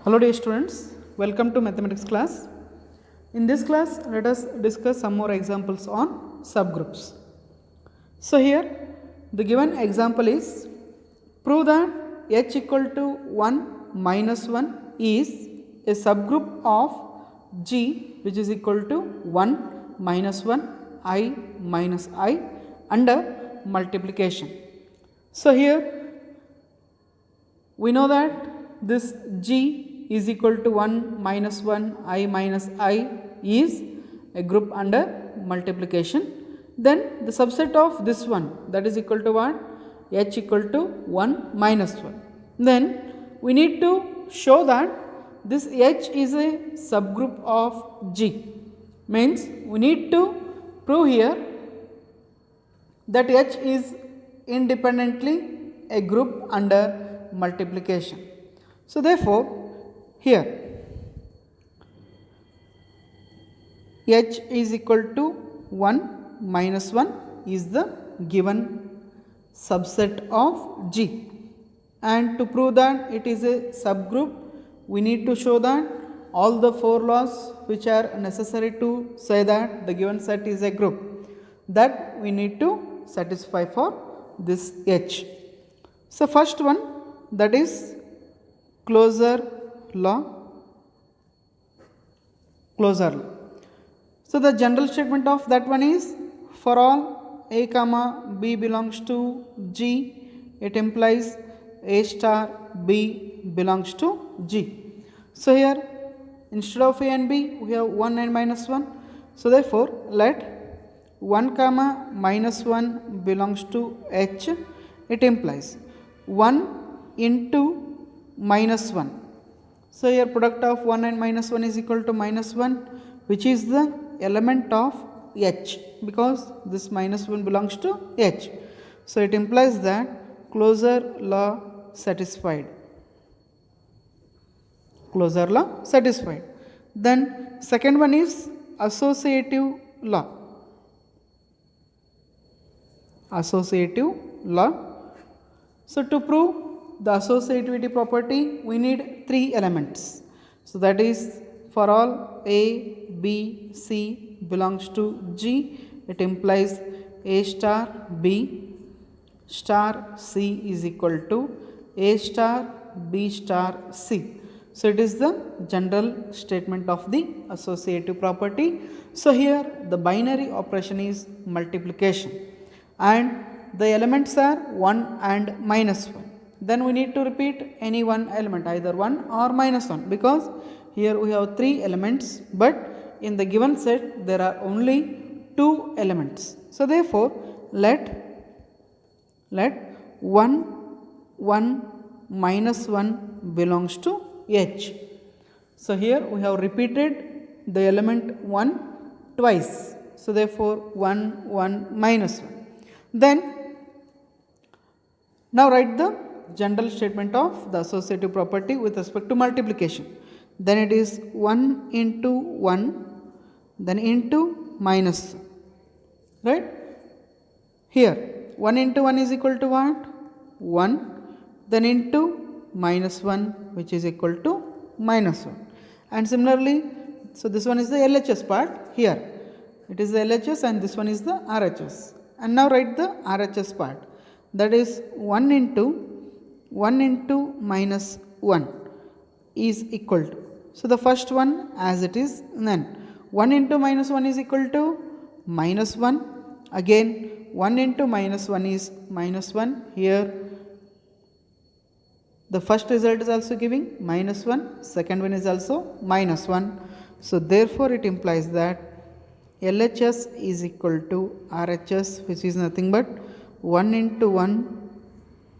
Hello dear students, welcome to mathematics class. In this class, let us discuss some more examples on subgroups. So here the given example is prove that h equal to 1 minus 1 is a subgroup of G which is equal to 1 minus 1 I minus I under multiplication. So here we know that this G is equal to 1 minus 1 I minus I is a group under multiplication. Then the subset of this one, that is equal to what? H equal to 1 minus 1. Then we need to show that this H is a subgroup of G. Means we need to prove here that H is independently a group under multiplication. So therefore here H is equal to 1 minus 1 is the given subset of G, and to prove that it is a subgroup we need to show that all the 4 laws which are necessary to say that the given set is a group, that we need to satisfy for this H. So first one, that is closure law. So the general statement of that one is for all a comma b belongs to G, it implies a star b belongs to G. So here instead of a and b we have 1 and minus 1. So therefore let 1 comma minus 1 belongs to H, it implies 1 into minus 1. So here product of 1 and minus 1 is equal to minus 1, which is the element of H, because this minus 1 belongs to H. So it implies that closure law satisfied. Closure law satisfied. Then second one is associative law. Associative law. So to prove the associativity property we need 3 elements. So that is for all A, B, C belongs to G, it implies A star B star C is equal to A star B star C. So it is the general statement of the associative property. So here the binary operation is multiplication and the elements are 1 and minus 1. Then we need to repeat any one element, either 1 or minus 1, because here we have 3 elements, but in the given set there are only 2 elements. So therefore let 1 minus 1 belongs to H. So here we have repeated the element 1 twice. So therefore 1 minus 1. Then now write the general statement of the associative property with respect to multiplication. Then it is 1 into 1, then into minus, right? Here 1 into 1 is equal to what? 1, then into minus 1 which is equal to minus 1. And similarly, so this one is the LHS part, here it is the LHS and this one is the RHS. And now write the RHS part, that is 1 into minus 1 is equal to. So the first one as it is, then 1 into minus 1 is equal to minus 1. Again 1 into minus 1 is minus 1. Here the first result is also giving minus 1, second one is also minus 1. So therefore it implies that LHS is equal to RHS, which is nothing but 1 into 1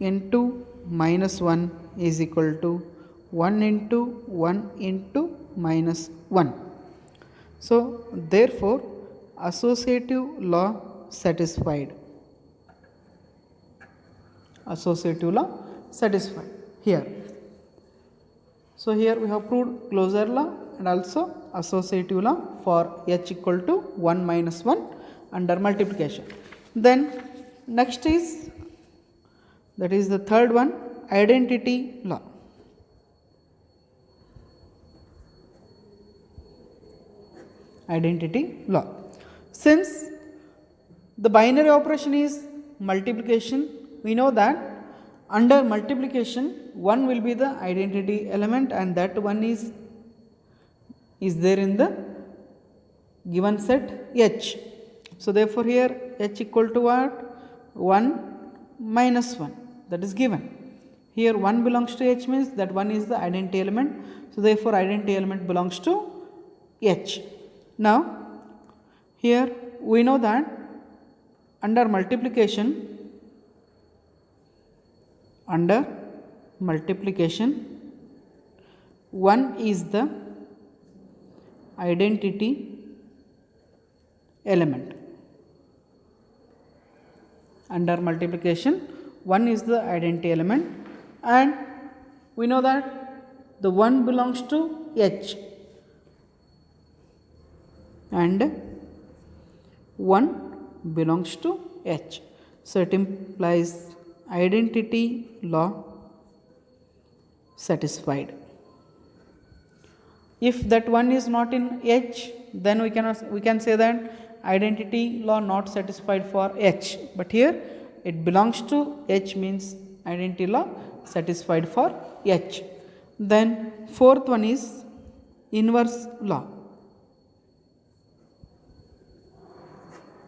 into minus 1 is equal to 1 into 1 into minus 1. So therefore associative law satisfied. Associative law satisfied here. So here we have proved closure law and also associative law for H equal to 1 minus 1 under multiplication. Then next is, that is the third one, identity law. identity law. Since the binary operation is multiplication, we know that under multiplication 1 will be the identity element and that one is there in the given set H. So therefore here H equal to what? 1 minus 1, that is given. Here 1 belongs to H means that 1 is the identity element. So therefore identity element belongs to H. Now here we know that under multiplication 1 is the identity element. Under multiplication 1 is the identity element and we know that the 1 belongs to H and 1 belongs to H. So it implies identity law satisfied. If that one is not in H, then we can say that identity law not satisfied for H. But here it belongs to H means identity law satisfied for H. Then fourth one is inverse law.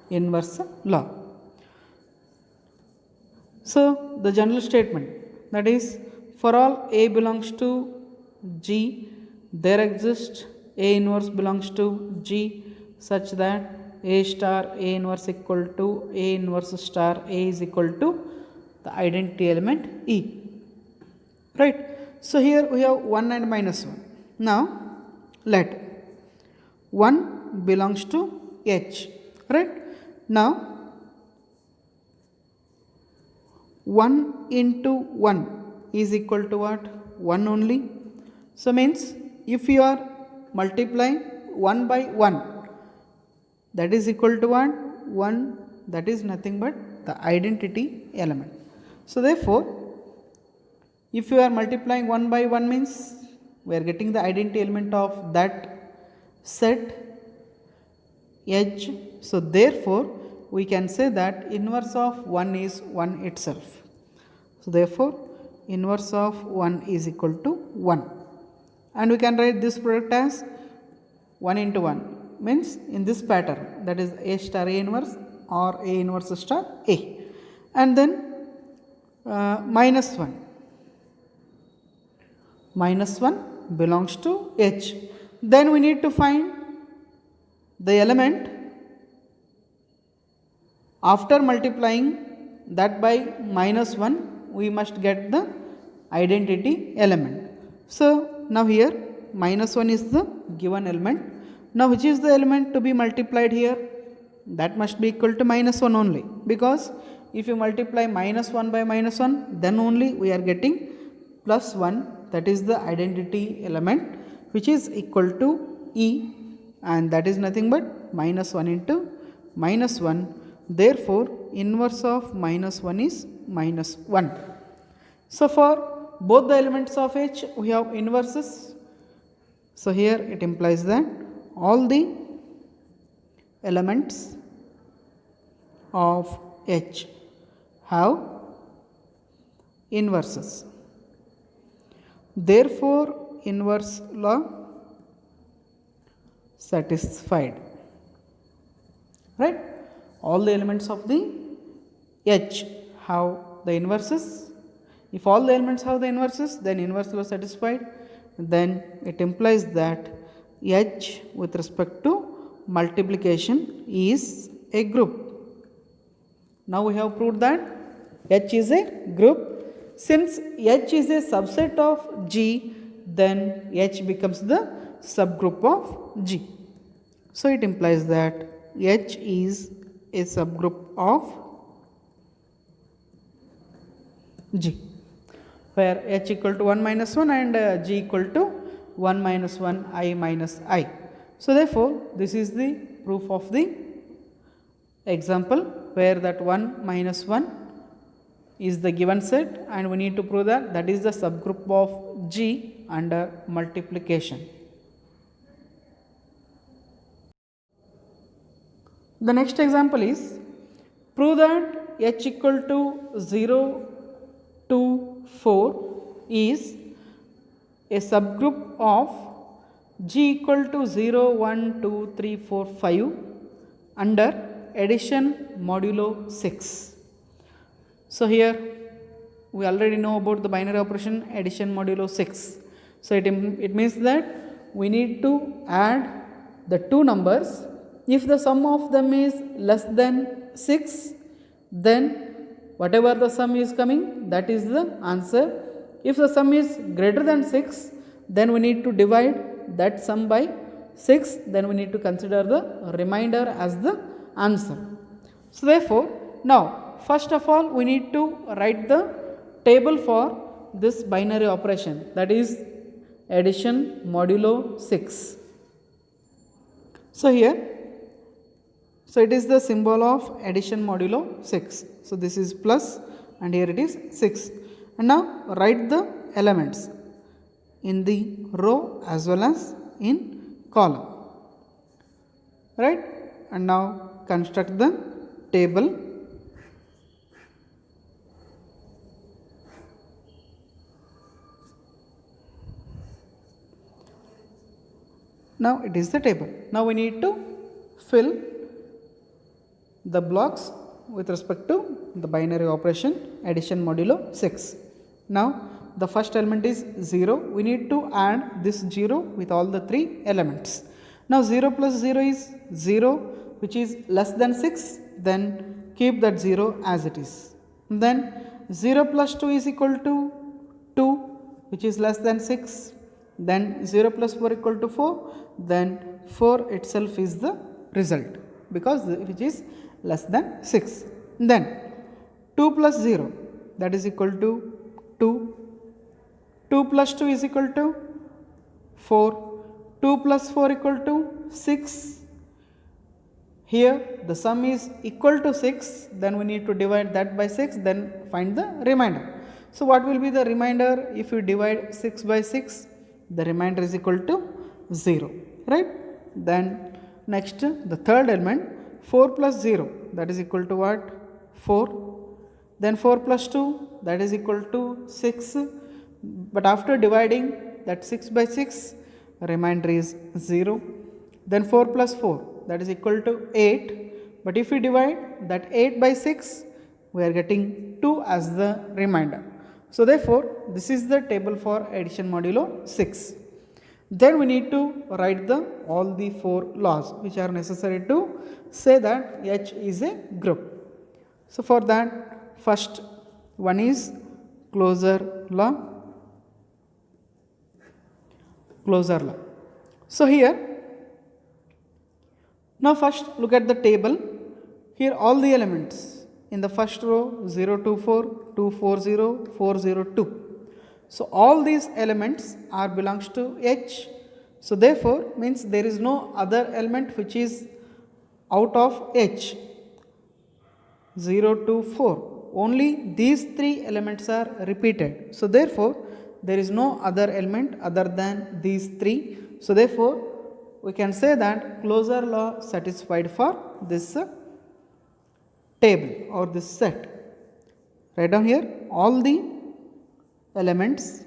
Inverse law. So the general statement, that is, for all A belongs to G, there exists A inverse belongs to G such that A star A inverse equal to A inverse star A is equal to the identity element E. Right. So here we have 1 and minus 1. Now let 1 belongs to H. Right. Now 1 into 1 is equal to what? 1 only. So means if you are multiplying 1 by 1, that is equal to what? 1, that is nothing but the identity element. So therefore, if you are multiplying 1 by 1 means we are getting the identity element of that set H. So therefore, we can say that inverse of 1 is 1 itself. So therefore, inverse of 1 is equal to 1. And we can write this product as 1 into 1 means in this pattern, that is A star A inverse or A inverse star A. And then minus 1. Minus 1 belongs to H. Then we need to find the element after multiplying that by minus 1, we must get the identity element. So now here minus 1 is the given element. Now which is the element to be multiplied here? That must be equal to minus 1 only, because if you multiply minus 1 by minus 1, then only we are getting plus 1, that is the identity element, which is equal to E, and that is nothing but minus 1 into minus 1. Therefore, inverse of minus 1 is minus 1. So for both the elements of H, we have inverses. So here it implies that all the elements of H have inverses. Therefore, inverse law satisfied. Right? All the elements of the H have the inverses. If all the elements have the inverses, then inverse law satisfied. Then it implies that H with respect to multiplication is a group. Now we have proved that H is a group. Since H is a subset of G, then H becomes the subgroup of G. So it implies that H is a subgroup of G, where H equal to 1 minus 1 and G equal to 1 minus 1 I minus I. So therefore, this is the proof of the example where that 1 minus 1 is the given set, and we need to prove that that is the subgroup of G under multiplication. The next example is prove that h equal to 0 to 4 is a subgroup of g equal to 0, 1, 2, 3, 4, 5 under addition modulo 6. So here we already know about the binary operation addition modulo 6. So it means that we need to add the two numbers. If the sum of them is less than 6, then whatever the sum is coming, that is the answer. If the sum is greater than 6, then we need to divide that sum by 6, then we need to consider the remainder as the answer. So therefore, now first of all we need to write the table for this binary operation, that is addition modulo 6. So here, so it is the symbol of addition modulo 6. So this is plus and here it is 6. And now write the elements in the row as well as in column. Right? And now construct the table. Now it is the table. Now we need to fill the blocks with respect to the binary operation addition modulo 6. Now the first element is 0. We need to add this 0 with all the 3 elements. Now 0 plus 0 is 0, which is less than 6, then keep that 0 as it is. Then 0 plus 2 is equal to 2, which is less than 6. Then 0 plus 4 equal to 4, then 4 itself is the result, because which is less than 6. Then 2 plus 0, that is equal to 2. 2 plus 2 is equal to 4. 2 plus 4 equal to 6. Here the sum is equal to 6, then we need to divide that by 6, then find the remainder. So what will be the remainder if you divide 6 by 6? The remainder is equal to 0, right? Then next, the third element, 4 plus 0, that is equal to what? 4. Then 4 plus 2, that is equal to 6. But after dividing that 6 by 6, remainder is 0. Then 4 plus 4, that is equal to 8. But if we divide that 8 by 6, we are getting 2 as the remainder. So therefore, this is the table for addition modulo 6. Then we need to write the all the 4 laws which are necessary to say that H is a group. So for that, first one is closure law. Closure law. So here, now first look at the table. Here all the elements in the first row 0, 2, 4, 2, 4, 0, 4, 0, 2. So all these elements are belongs to H. So therefore means there is no other element which is out of H. 0, 2, 4. Only these 3 elements are repeated. So therefore there is no other element other than these 3. So therefore we can say that closure law satisfied for this table or this set. Write down here all the elements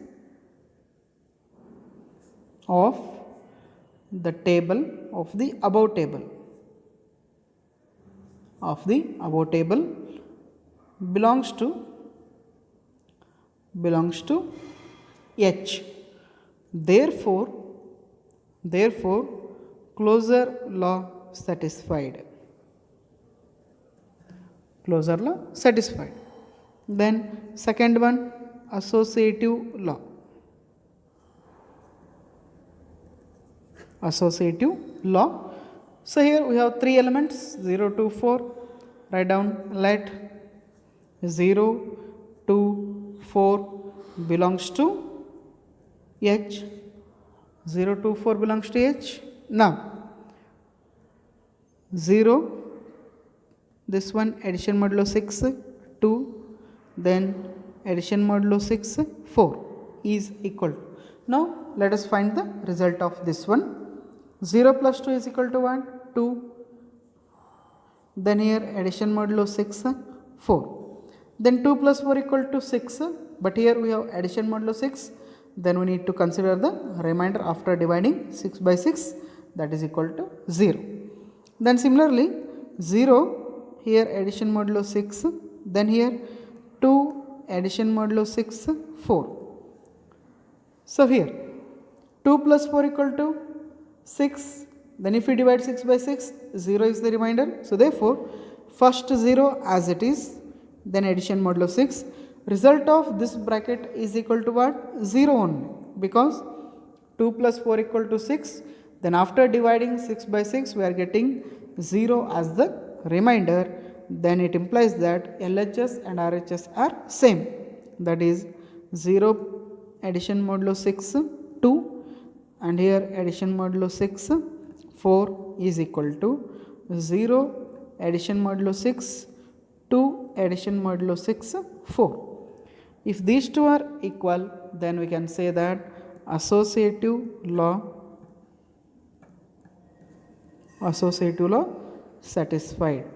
of the table of the above table belongs to H. Therefore closure law satisfied. Closure law satisfied. Then second one, associative law. Associative law. So here we have 3 elements 0, 2, 4. Write down, let 0, 2, 4 belongs to H. 0, 2, 4 belongs to H. Now 0, this one addition modulo 6, 2, then addition modulo 6, 4 is equal to. Now let us find the result of this one. 0 plus 2 is equal to 1, 2. then here addition modulo 6, 4. Then 2 plus 4 equal to 6, but here we have addition modulo 6, then we need to consider the remainder after dividing 6 by 6, that is equal to 0. Then similarly 0, here addition modulo 6, then here 2 addition modulo 6, 4. So here 2 plus 4 equal to 6, then if we divide 6 by 6, 0 is the remainder. So therefore first 0 as it is, then addition modulo 6, result of this bracket is equal to what? 0 only, because 2 plus 4 equal to 6, then after dividing 6 by 6 we are getting 0 as the remainder, then it implies that LHS and RHS are same, that is 0 addition modulo 6, 2, and here addition modulo 6, 4 is equal to 0 addition modulo 6, 2 addition modulo 6, 4. If these two are equal, then we can say that associative law satisfied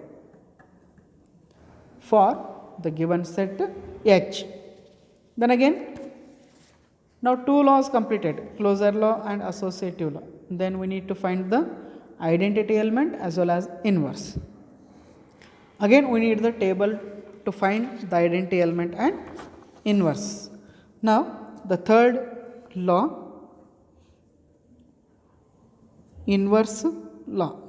for the given set H. Then again, now two laws completed, closure law and associative law. Then we need to find the identity element as well as inverse. Again we need the table to find the identity element and inverse. Now the third law, inverse law.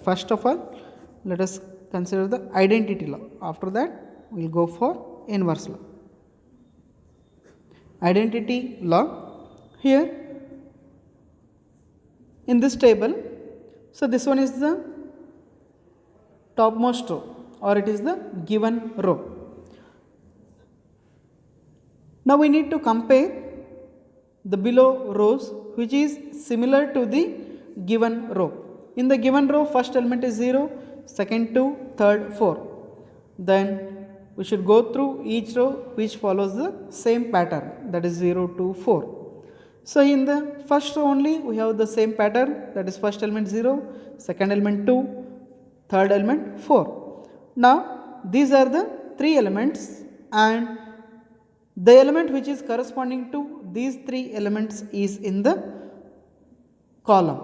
First of all let us consider the identity law. After that we will go for inverse law. Identity law, here in this table, so this one is the topmost row or it is the given row. Now we need to compare the below rows which is similar to the given row. In the given row, first element is 0, second 2, third 4. Then we should go through each row which follows the same pattern, that is 0, 2, 4. So in the first row only we have the same pattern, that is first element 0, second element 2, third element 4. Now these are the three elements, and the element which is corresponding to these three elements is in the column,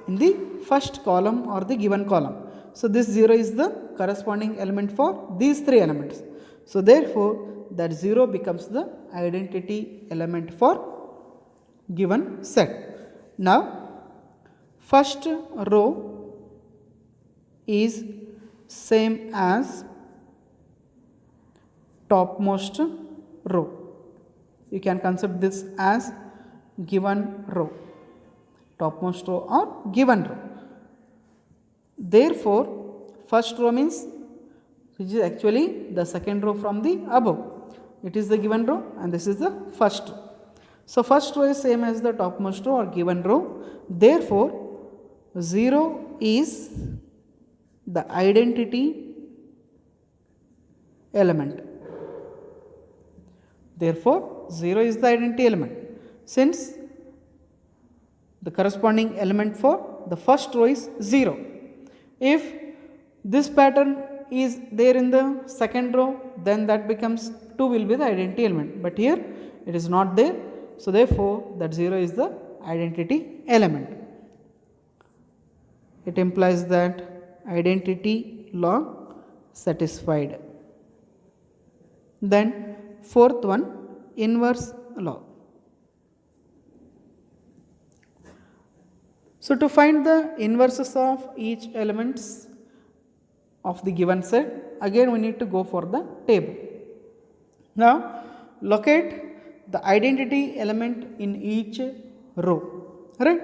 in the first column or the given column. So this 0 is the corresponding element for these three elements. So therefore that 0 becomes the identity element for given set. Now first row is same as topmost row. You can consider this as given row, topmost row or given row. Therefore first row means which is actually the second row from the above. It is the given row and this is the first row. So first row is same as the topmost row or given row. Therefore 0 is the identity element. Therefore 0 is the identity element, since the corresponding element for the first row is 0. If this pattern is there in the second row, then that becomes 2 will be the identity element, but here it is not there. So therefore that 0 is the identity element. It implies that identity law satisfied. Then fourth one, inverse law. So to find the inverses of each elements of the given set, again we need to go for the table. Now locate the identity element in each row, right?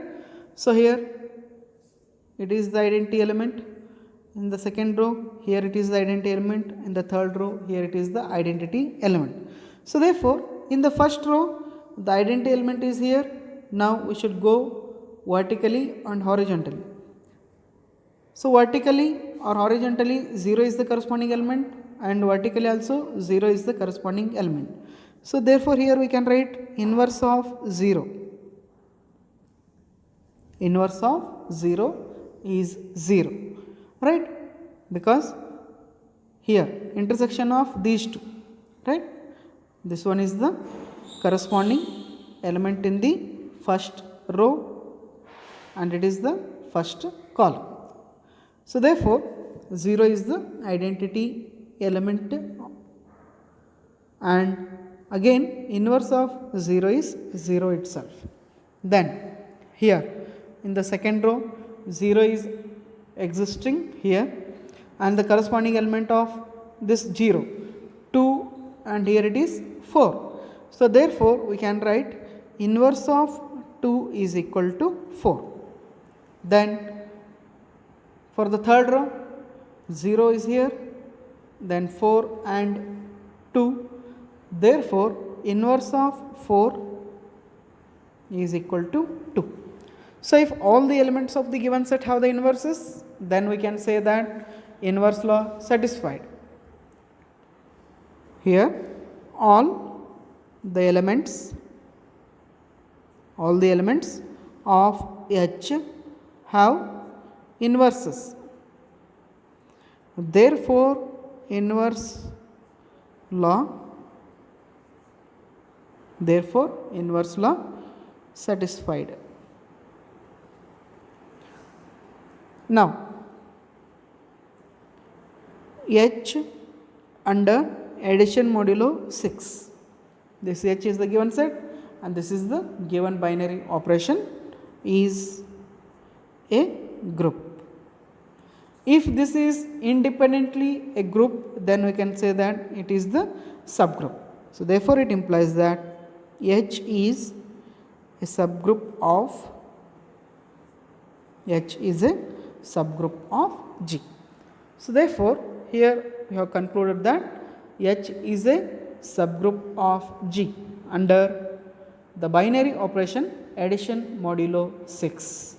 So here it is the identity element, in the second row here it is the identity element, in the third row here it is the identity element. So therefore in the first row the identity element is here. Now we should go vertically and horizontally. So vertically or horizontally 0 is the corresponding element, and vertically also 0 is the corresponding element. So therefore here we can write inverse of 0. Inverse of 0 is 0, right? because here intersection of these two, right? This one is the corresponding element in the first row and it is the first column. So therefore 0 is the identity element, and again inverse of 0 is 0 itself. Then here in the second row 0 is existing here and the corresponding element of this 0 2 and here it is 4. So therefore we can write inverse of 2 is equal to 4. Then for the third row 0 is here, then 4 and 2, therefore inverse of 4 is equal to 2. So if all the elements of the given set have the inverses, then we can say that inverse law satisfied. Here all the elements of H have inverses. Therefore inverse law satisfied. Now H under addition modulo 6. This H is the given set and this is the given binary operation is a group. If this is independently a group, then we can say that it is the subgroup. So therefore it implies that H is a subgroup of G. So therefore here we have concluded that H is a subgroup of G under the binary operation addition modulo 6.